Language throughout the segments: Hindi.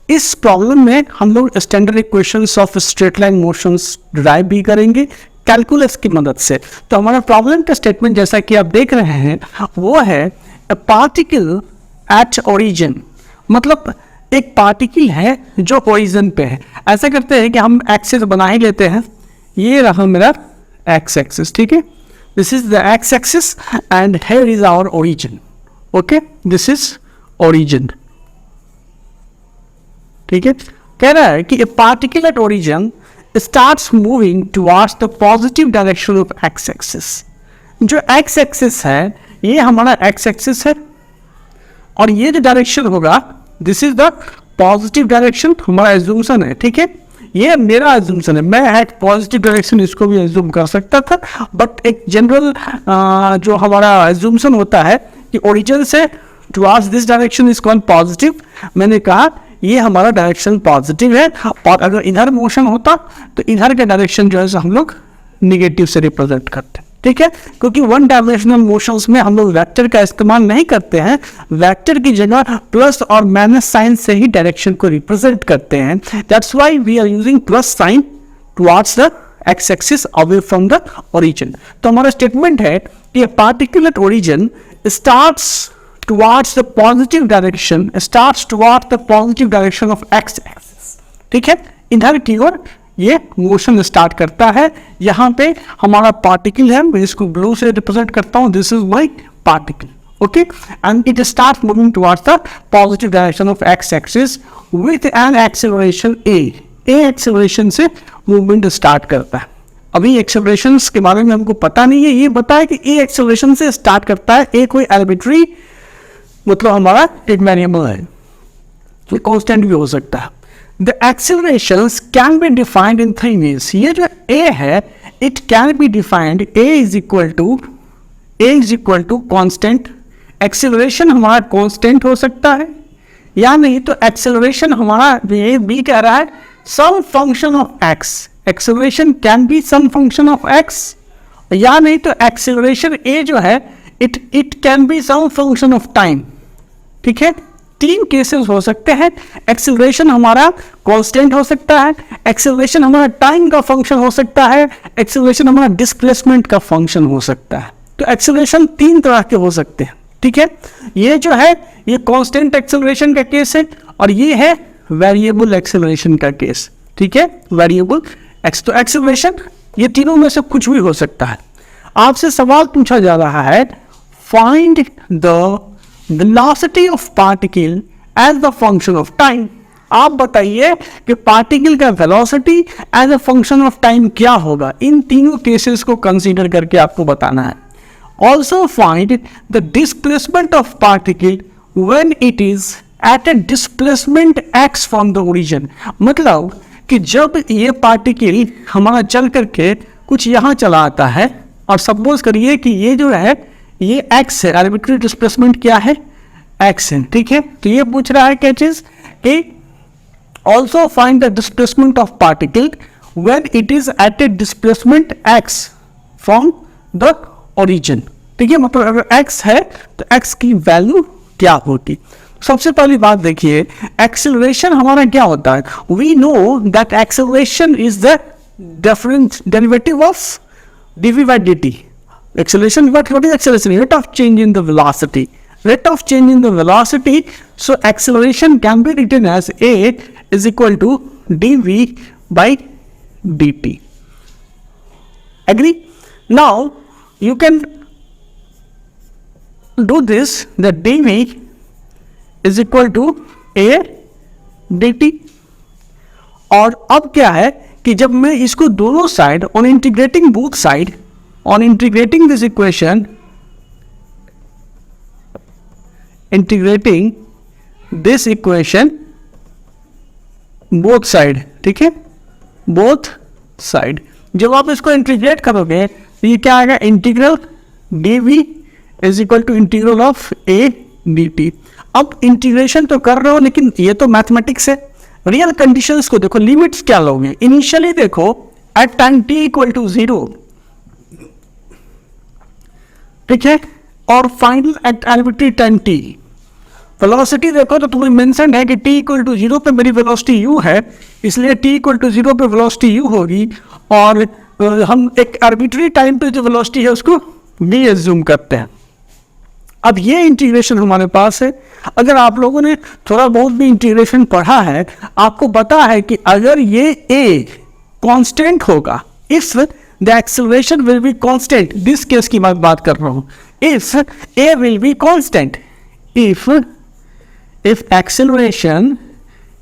इस प्रॉब्लम में हम लोग standard equations of straight line motions derive भी करेंगे कैलकुलस की मदद से। तो हमारा प्रॉब्लम का स्टेटमेंट जैसा कि आप देख रहे हैं वो है अ पार्टिकल एट ओरिजिन, मतलब एक पार्टिकल है जो ओरिजिन पे है। ऐसा करते हैं कि हम एक्सिस बना ही लेते हैं, ये रहा मेरा एक्स एक्सिस, ठीक है, this is the x axis and here is our origin. Okay, this is origin, ठीक है। कह रहा है कि a particle at origin starts moving towards the positive direction of x axis. जो एक्स एक्सिस है ये हमारा एक्स एक्सिस है और ये जो डायरेक्शन होगा this is the positive direction, हमारा एज्यूम्शन है, ठीक है। ये मेरा एज्यूम्शन है, मैं एट पॉजिटिव डायरेक्शन इसको भी एज्यूम कर सकता था, बट एक जनरल जो हमारा एज्यूम्शन होता है कि ओरिजिन से towards this direction is called positive. मैंने कहा ये हमारा डायरेक्शन पॉजिटिव है और अगर इधर मोशन होता तो इधर का डायरेक्शन जो है हम लोग निगेटिव से रिप्रेजेंट करते हैं, ठीक है। क्योंकि वन डायमेंशनल मोशंस में हम लोग वेक्टर का इस्तेमाल नहीं करते हैं, वेक्टर की जगह प्लस और माइनस साइन से ही डायरेक्शन को रिप्रेजेंट करते हैं। That's why we are using plus sign towards the x axis away from the origin. तो हमारा स्टेटमेंट है कि particle at origin starts towards the positive direction, starts towards the positive direction of x axis, ठीक है। इधर की ओर ये मोशन स्टार्ट करता है। यहाँ पे हमारा पार्टिकल है, मैं इसको ब्लू से रिप्रेजेंट करता हूँ, this is my particle, okay, and it start moving towards the positive direction of x axis with an acceleration A acceleration से मूवमेंट स्टार्ट करता है। अभी एक्सेलरेशन के बारे में हमको पता नहीं है, ये बताया कि ए एक्सेलरेशन से स्टार्ट करता है। ए कोई आर्बिट्री मतलब हमारा एक वेरिएबल है, तो कांस्टेंट भी हो सकता है। The accelerations can be defined in 3 ways। ये जो ए है it can be defined a is equal to constant. Acceleration हमारा कांस्टेंट हो सकता है या नहीं तो एक्सेलरेशन हमारा ये बी कह रहा है some function of x. Acceleration can be some function of x या नहीं तो एक्सेलरेशन ए जो है it can be some function of time, ठीक है। 3 केसेस हो सकते हैं। एक्सेलरेशन हमारा कांस्टेंट हो सकता है, एक्सेलरेशन हमारा टाइम का फंक्शन हो सकता है, एक्सेलरेशन हमारा डिस्प्लेसमेंट का फंक्शन हो सकता है। तो एक्सेलरेशन 3 तरह के हो सकते हैं, ठीक है। ये जो है ये कांस्टेंट एक्सेलरेशन का केस है और ये है वेरिएबल एक्सेलरेशन का केस, ठीक है, वेरिएबल एक्स। तो एक्सेलरेशन ये तीनों में से कुछ भी हो सकता है। आपसे सवाल पूछा जा रहा है find the velocity of particle as the function of time. आप बताइए कि पार्टिकल का velocity as a function of time क्या होगा। इन तीनों केसेस को कंसीडर करके आपको बताना है। Also find the displacement of particle when it is at a displacement x from the origin. मतलब कि जब ये पार्टिकल हमारा चल करके कुछ यहाँ चला आता है और सपोज करिए कि ये जो है ये x है, आर्बिट्री डिस्प्लेसमेंट क्या है x है, ठीक है। तो ये पूछ रहा है क्या चीज कि also find the displacement of particle when it is at a displacement x from the origin, ठीक है। मतलब अगर x है तो x की वैल्यू क्या होगी। सबसे पहली बात देखिए एक्सेलरेशन हमारा क्या होता है। We know that acceleration is the different derivative of dv by dt. Acceleration, what is acceleration? Rate of change in the velocity. Rate of change in the velocity. So acceleration can be written as a is equal to dv by dt. Agree? Now you can do this. That dv is equal to a dt. और अब क्या है कि जब मैं इसको दोनों side on integrating both side on integrating this equation both side, ठीक है, बोथ साइड। जब आप इसको इंटीग्रेट करोगे तो ये क्या आएगा integral dv is equal to integral of a dt। अब इंटीग्रेशन तो कर रहे हो लेकिन ये तो मैथमेटिक्स है। रियल कंडीशंस को देखो, लिमिट्स क्या लोगे। इनिशियली देखो at time t equal to 0, ठीक है, और final at arbitrary time t। Velocity देखो तो तुम्हें मेंशन है कि t इक्वल टू 0 पे मेरी वेलोसिटी u है, इसलिए t इक्वल टू 0 पे वेलोसिटी u होगी, और हम एक आर्बिट्री टाइम पे जो वेलोसिटी है उसको v एज्यूम करते हैं। अब ये इंटीग्रेशन हमारे पास है। अगर आप लोगों ने थोड़ा बहुत भी इंटीग्रेशन पढ़ा है, आपको पता है कि अगर ये a कांस्टेंट होगा, if the acceleration will be constant, this case की मैं बात कर रहा हूं, if a will be constant, if acceleration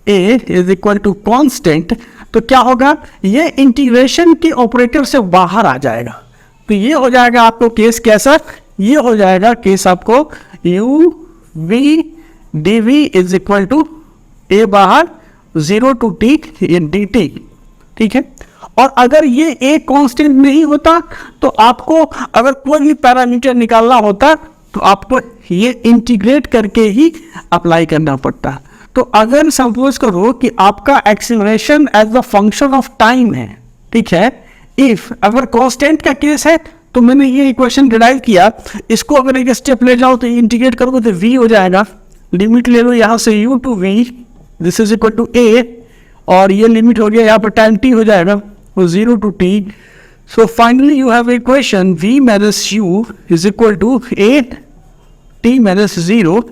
a is equal to constant, तो क्या होगा, ये इंटीग्रेशन के ऑपरेटर से बाहर आ जाएगा। तो ये हो जाएगा आपको केस कैसा, ये हो जाएगा केस आपको u v dv is equal to a बाहर 0 टू t dt, ठीक है। और अगर ये a कांस्टेंट नहीं होता तो आपको अगर कोई भी पैरामीटर निकालना होता तो आपको ये इंटीग्रेट करके ही अप्लाई करना पड़ता। तो अगर सपोज करो कि आपका acceleration as a function of time है, ठीक है, इफ अगर कांस्टेंट का केस है तो मैंने ये इक्वेशन डिराइव किया, इसको अगर एक स्टेप ले जाओ तो इंटीग्रेट करोगे तो v हो जाएगा, लिमिट ले लो यहाँ से u to v, this is equal to a, और ये लिमिट हो गया यहाँ पर टाइम t हो जाएगा, 0 to t। So finally you have equation v minus u is equal to a t minus 0,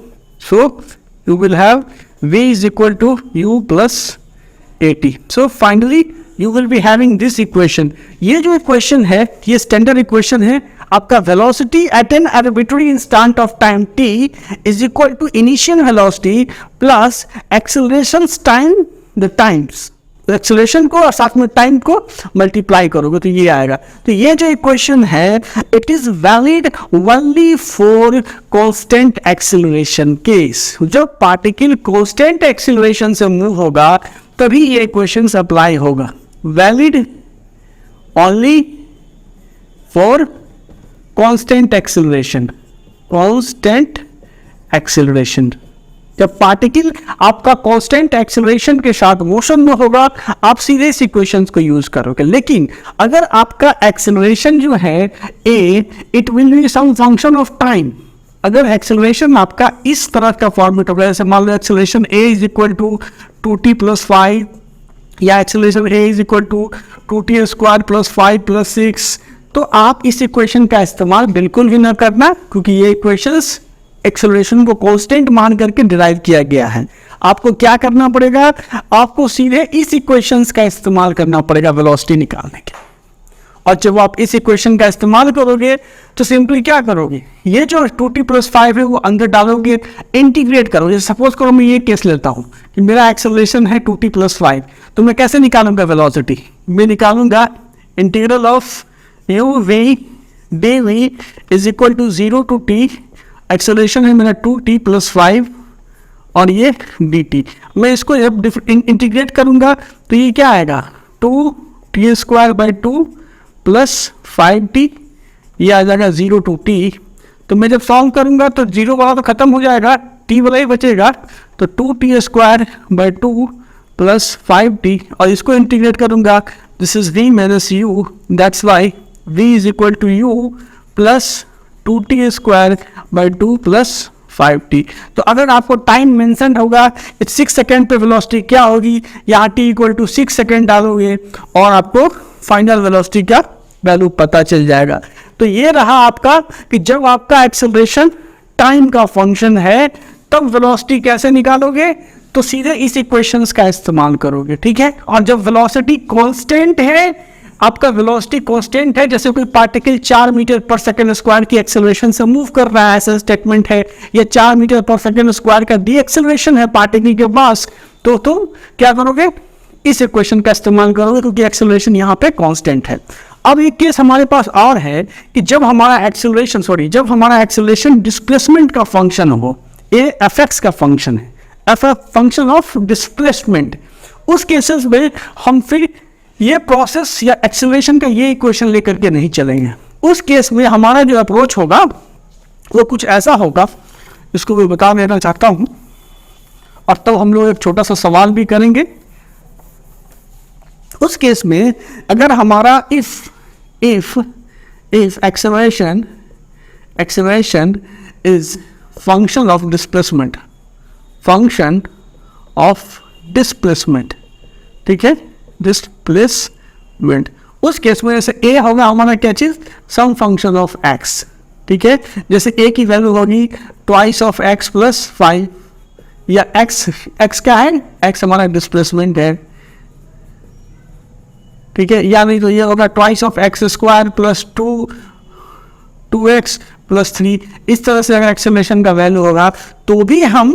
so you will have v is equal to u plus at. So finally you will be having this equation. ये जो इक्वेशन है ये स्टैंडर्ड इक्वेशन है। आपका velocity at an arbitrary instant of time t is equal to initial velocity plus acceleration time the times, acceleration को और साथ में टाइम को मल्टीप्लाई करोगे तो ये आएगा। तो ये जो इक्वेशन है it is valid only for constant acceleration case. जब पार्टिकल कांस्टेंट एक्सेलरेशन से मूव होगा तभी ये इक्वेशन अप्लाई होगा, valid only for constant acceleration, constant acceleration. जब पार्टिकल आपका कांस्टेंट एक्सेलरेशन के साथ मोशन में होगा आप सीधे इस इक्वेशंस को यूज करोगे। लेकिन अगर आपका एक्सेलरेशन जो है a, it will be some function of time. अगर एक्सेलरेशन आपका इस तरह का फॉर्मेट होगा, जैसे मान लो acceleration a is equal to 2t plus 5, या acceleration a is equal to 2t square plus 5 plus 6, तो आप इस इक्वेशन का इस्तेमाल बिल्कुल भी ना करना, क्योंकि ये इक्वेशंस एक्सेलरेशन को कांस्टेंट मान करके डिराइव किया गया है। आपको क्या करना पड़ेगा, आपको सीधे इस इक्वेशंस का इस्तेमाल करना पड़ेगा वेलोसिटी निकालने के। और जब आप इस इक्वेशन का इस्तेमाल करोगे तो सिंपली क्या करोगे, ये जो 2t प्लस 5 है वो अंदर डालोगे, इंटीग्रेट करोगे। सपोज करो मैं ये केस लेता हूँ कि मेरा एक्सेलरेशन है 2t प्लस 5, तो मैं कैसे निकालूंगा वेलोसिटी, मैं निकालूंगा integral of u v dv is equal to 0 to t, acceleration है मेरा 2t प्लस 5 और ये dt। मैं इसको जब इंटीग्रेट करूंगा तो ये क्या आएगा, 2t square by 2 plus 5t, ये आ जाएगा 0 टू t। तो मैं जब सॉल्व करूंगा तो 0 वाला तो खत्म हो जाएगा, t वाला ही बचेगा, तो 2t square by 2 plus 5t, और इसको इंटीग्रेट करूंगा, this is v minus u, that's why v is equal to u plus 2t square by 2 plus 5t। तो अगर आपको टाइम मेंशन होगा 6 सेकेंड पे वेलोसिटी क्या होगी, यहाँ t इक्वल टू 6 सेकेंड डालोगे और आपको फाइनल वेलोसिटी का वैल्यू पता चल जाएगा। तो ये रहा आपका कि जब आपका एक्सेलरेशन टाइम का फंक्शन है तब वेलोसिटी कैसे निकालोगे, तो सीधे इस इक्वेशंस का इस्तेमाल करोगे, ठीक है। और जब वेलोसिटी कांस्टेंट है, आपका वेलोसिटी कांस्टेंट है, जैसे कोई पार्टिकल 4 मीटर पर सेकंड स्क्वायर की एक्सेलरेशन से मूव कर रहा है, ऐसा स्टेटमेंट है, या 4 मीटर पर सेकंड स्क्वायर का डी एक्सेलरेशन है पार्टिकल के पास, तो तुम क्या करोगे, इस इक्वेशन का इस्तेमाल करोगे, क्योंकि एक्सेलरेशन यहाँ पे कांस्टेंट है। अब एक केस हमारे पास और है कि जब हमारा एक्सेलरेशन डिस्प्लेसमेंट का फंक्शन हो, ये एफ का फंक्शन है, एफ फंक्शन ऑफ डिस्प्लेसमेंट, उस केसेस में हम फिर ये प्रोसेस या एक्सेलरेशन का ये इक्वेशन लेकर के नहीं चलेंगे। उस केस में हमारा जो अप्रोच होगा वो कुछ ऐसा होगा, इसको मैं बता देना चाहता हूँ, और तब हम लोग एक छोटा सा सवाल भी करेंगे। उस केस में अगर हमारा if acceleration is function of displacement, function of displacement, ठीक है, डिस्प्लेसमेंट। उस केस में जैसे ए होगा हमारा क्या चीज, सम फंक्शन ऑफ एक्स, ठीक है, जैसे ए की वैल्यू होगी ट्वाइस ऑफ एक्स प्लस 5, या एक्स क्या है, एक्स हमारा डिस्प्लेसमेंट है, ठीक है, या नहीं तो ये होगा twice of x square plus 2 x plus 3। इस तरह से अगर एक्सेलरेशन का वैल्यू होगा तो भी हम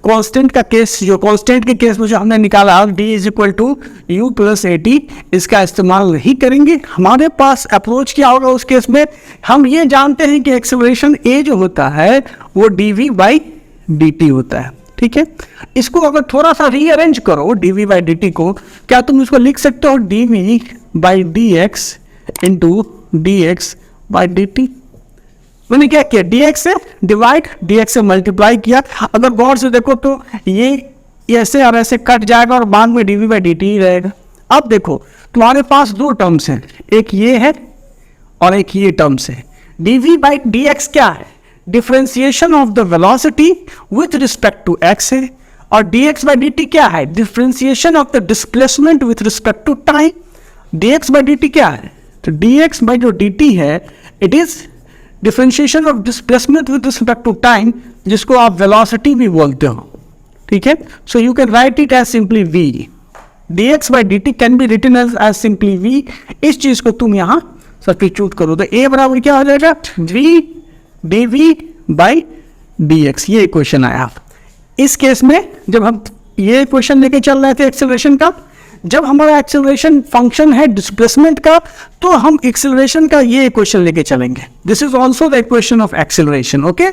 कांस्टेंट का केस, जो कांस्टेंट के केस में जो हमने निकाला d is equal to u plus a t, इसका इस्तेमाल नहीं करेंगे। हमारे पास अप्रोच क्या होगा उस केस में, हम ये जानते हैं कि एक्सेलरेशन a जो होता है वो dv बाई dt होता है, ठीक है। इसको अगर थोड़ा सा रीअरेंज करो dv बाई dt को, क्या तुम इसको लिख सकते हो dv by dx into dx by dt। मैंने क्या किया, dx से डिवाइड, dx से मल्टीप्लाई किया। अगर गौर से देखो तो ये ऐसे और ऐसे कट जाएगा और बाद में dv बाई dt ही रहेगा। अब देखो तुम्हारे पास दो टर्म्स हैं, एक ये है और एक ये टर्म्स है। dv बाई dx क्या है, differentiation of the velocity with respect to x है, और dx बाई dt क्या है, differentiation of the displacement with respect to time. dx by dt क्या है, तो dx बाई जो dt है it is differentiation of displacement with respect to time, जिसको आप वेलोसिटी भी बोलते हो, ठीक है। So you can write it as simply v, dx by dt can be written as simply v। इस चीज को तुम यहाँ सब्स्टिट्यूट करो तो a बराबर क्या हो जाएगा, v dv बाई dx, ये इक्वेशन आया। इस केस में जब हम ये इक्वेशन लेके चल रहे थे एक्सेलरेशन का, जब हमारा एक्सेलरेशन फंक्शन है डिस्प्लेसमेंट का, तो हम एक्सेलरेशन का ये इक्वेशन लेके चलेंगे। This is also the equation of acceleration, okay.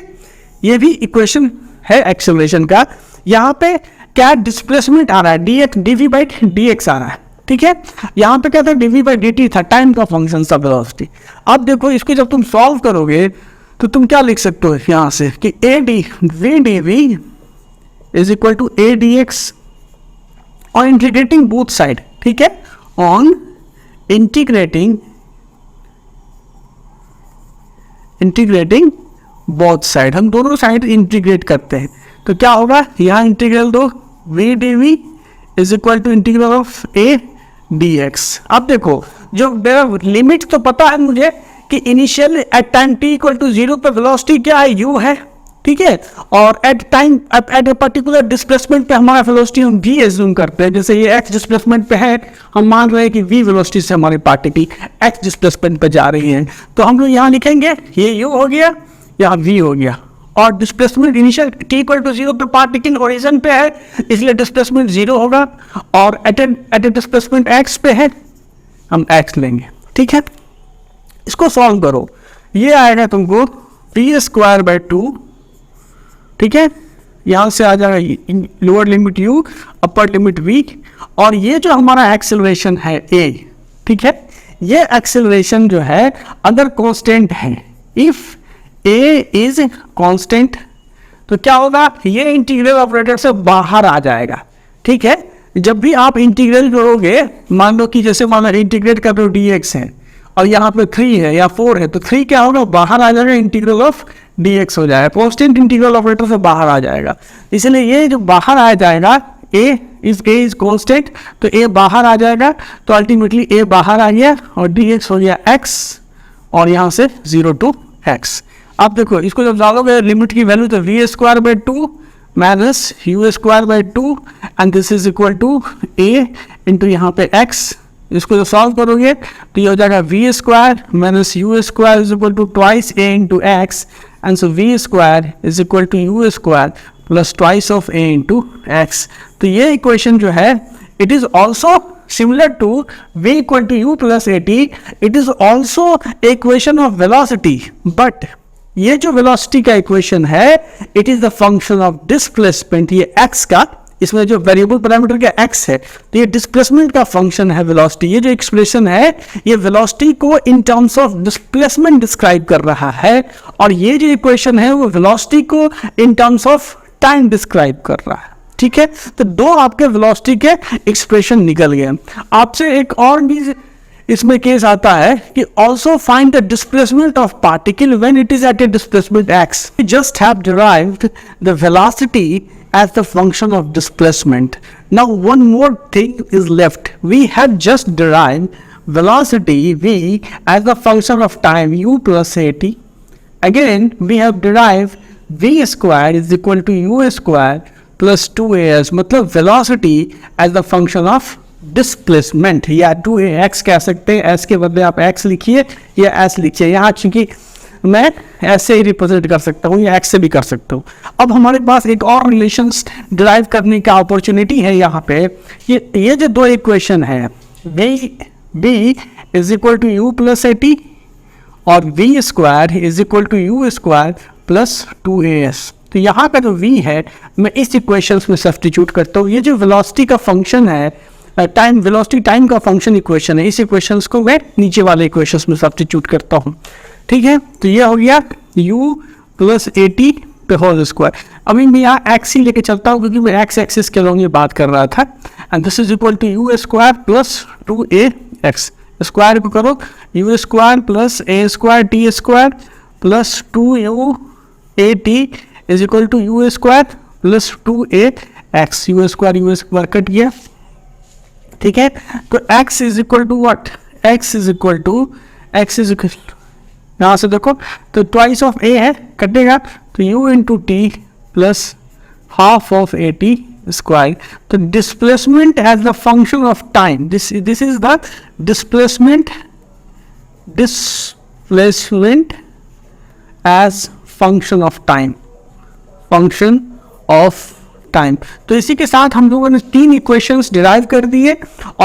ये भी इक्वेशन है एक्सेलरेशन का। यहाँ पे क्या डिस्प्लेसमेंट आ रहा है, dx dv बाई dx आ रहा है, ठीक है। यहाँ पे क्या था, dv बाई dt था, टाइम का फंक्शन था, वेलोसिटी। अब देखो इसको जब तुम सॉल्व करोगे तो तुम क्या लिख सकते हो यहाँ से कि v dv is equal to a dx और इंटीग्रेटिंग बोथ साइड, ठीक है, ऑन इंटीग्रेटिंग बोथ साइड, हम दोनों साइड इंटीग्रेट करते हैं तो क्या होगा, यहाँ इंटीग्रल दो v dv is equal to integral of a dx। अब देखो जो मेरा लिमिट तो पता है मुझे कि initial at time t equal to 0 पे वेलोसिटी क्या है, u है, ठीक है, और at time at a particular displacement पे हमारा वेलोसिटी हम v एज्यूम करते हैं। जैसे ये x डिस्प्लेसमेंट पे है, हम मान रहे हैं कि v वेलोसिटी से हमारी पार्टिकल x डिस्प्लेसमेंट पे जा रही है, तो हम लोग यहाँ लिखेंगे ये u हो गया, यहाँ v हो गया, और displacement initial t equal to 0 पे पार्टिकल ओरिजिन पे है, इसलिए डिस्प्लेसमेंट 0 होगा, और एट ए डिस्प्लेसमेंट x पे है, हम x लेंगे, ठीक है। इसको सॉल्व करो, ये आएगा तुमको v स्क्वायर बाई 2, ठीक है, यहाँ से आ जाएगा lower limit u upper limit v, और ये जो हमारा एक्सेलरेशन है a, ठीक है, ये एक्सेलरेशन जो है अगर कांस्टेंट है, इफ a इज कांस्टेंट तो क्या होगा, ये इंटीग्रल ऑपरेटर से बाहर आ जाएगा, ठीक है। जब भी आप इंटीग्रल करोगे, मान लो कि जैसे मान लो इंटीग्रेट कर रहे हो dx है और यहाँ पे 3 है या 4 है, तो 3 क्या होगा, बाहर आ जाएगा, इंटीग्रल ऑफ dx हो जाएगा, कांस्टेंट इंटीग्रल ऑपरेटर से बाहर आ जाएगा, इसलिए ये जो बाहर आ जाएगा a इज कांस्टेंट, तो a बाहर आ जाएगा, तो अल्टीमेटली a बाहर आ गया और dx हो गया x, और यहाँ से 0 टू x। अब देखो इसको जब डालोगे लिमिट की वैल्यू, तो v square by 2 minus u square by 2 and this is equal to a into यहाँ पे x। इसको जो सॉल्व करोगे तो ये हो जाएगा v square minus u square is equal to twice a into x, and so v square is equal to u square plus twice of a into x. तो ये इक्वेशन जो है it is also similar to v equal to u plus at, it is also equation of velocity, but ये जो वेलोसिटी का इक्वेशन है it is the function of displacement. ये x का, इसमें जो वेरिएबल पैरामीटर का x है, तो ये डिस्प्लेसमेंट का फंक्शन है वेलोसिटी। ये जो एक्सप्रेशन है ये वेलोसिटी को in terms of displacement describe कर रहा है, और ये जो इक्वेशन है वो वेलोसिटी को in terms of time describe कर रहा है, ठीक है। तो दो आपके वेलोसिटी के एक्सप्रेशन निकल गए। आपसे एक और भी इसमें केस आता है कि also find the displacement of particle when it is at a displacement x। We just have derived the velocity as the function of displacement. Now one more thing is left. We have just derived velocity v as the function of time u plus at. Again we have derived v square is equal to u square plus 2as, मतलब velocity as the function of displacement, या 2ax कह सकते हैं, s के बदले आप x लिखिए या s लिखिए, यहाँ चूंकि मैं ऐसे ही रिप्रेजेंट कर सकता हूँ या x से भी कर सकता हूँ। अब हमारे पास एक और रिलेशंस डिराइव करने का अपॉर्चुनिटी है यहाँ पे। ये जो दो इक्वेशन है v is equal to u plus a t और v square is equal to u square plus 2as। तो यहाँ का जो v है मैं इस इक्वेशंस में सब्स्टिट्यूट करता हूँ। ये जो वेलोसिटी का फंक्शन है, टाइम वेलोसिटी टाइम का फंक्शन इक्वेशन है, इस इक्वेशंस को मैं नीचे वाले इक्वेशंस में सब्स्टिट्यूट करता हूँ। ठीक है, तो ये हो गया u प्लस ए टी पे होल स्क्वायर। अभी मैं यहाँ x ही लेके चलता हूँ क्योंकि मैं x एक्सिस के अलॉन्ग ये बात कर रहा था। And this is equal to u square plus 2ax, square को करो u square plus a square t square plus 2u is equal to u square plus 2ax, u square cut गया। ठीक है, तो x is equal to what, x is equal यहाँ से देखो तो ट्वाइस ऑफ a है, कटेगा तो u into t plus half of a t square. तो displacement as the function of time, this is the displacement as function of time. तो इसी के साथ हम लोगों ने 3 इक्वेशंस डिराइव कर दिए।